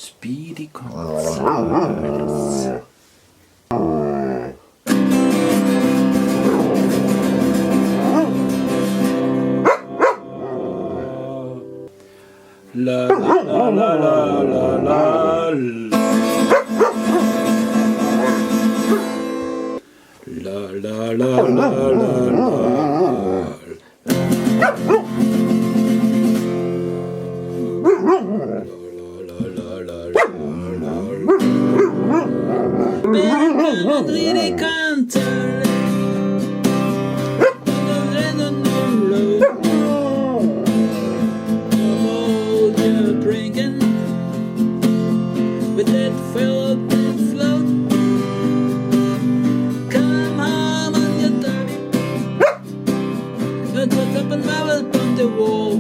Speedy Gonzales. La la la la la la la la la with that fellow that float. Come home on your dirty. And put up and marble on the wall.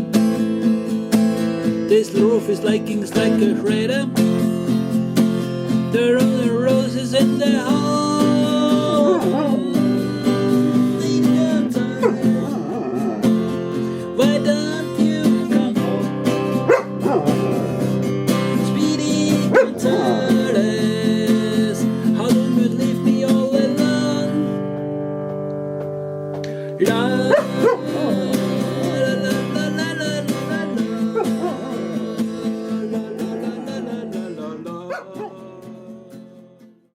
This roof is like a crater. There are only roses in the hall.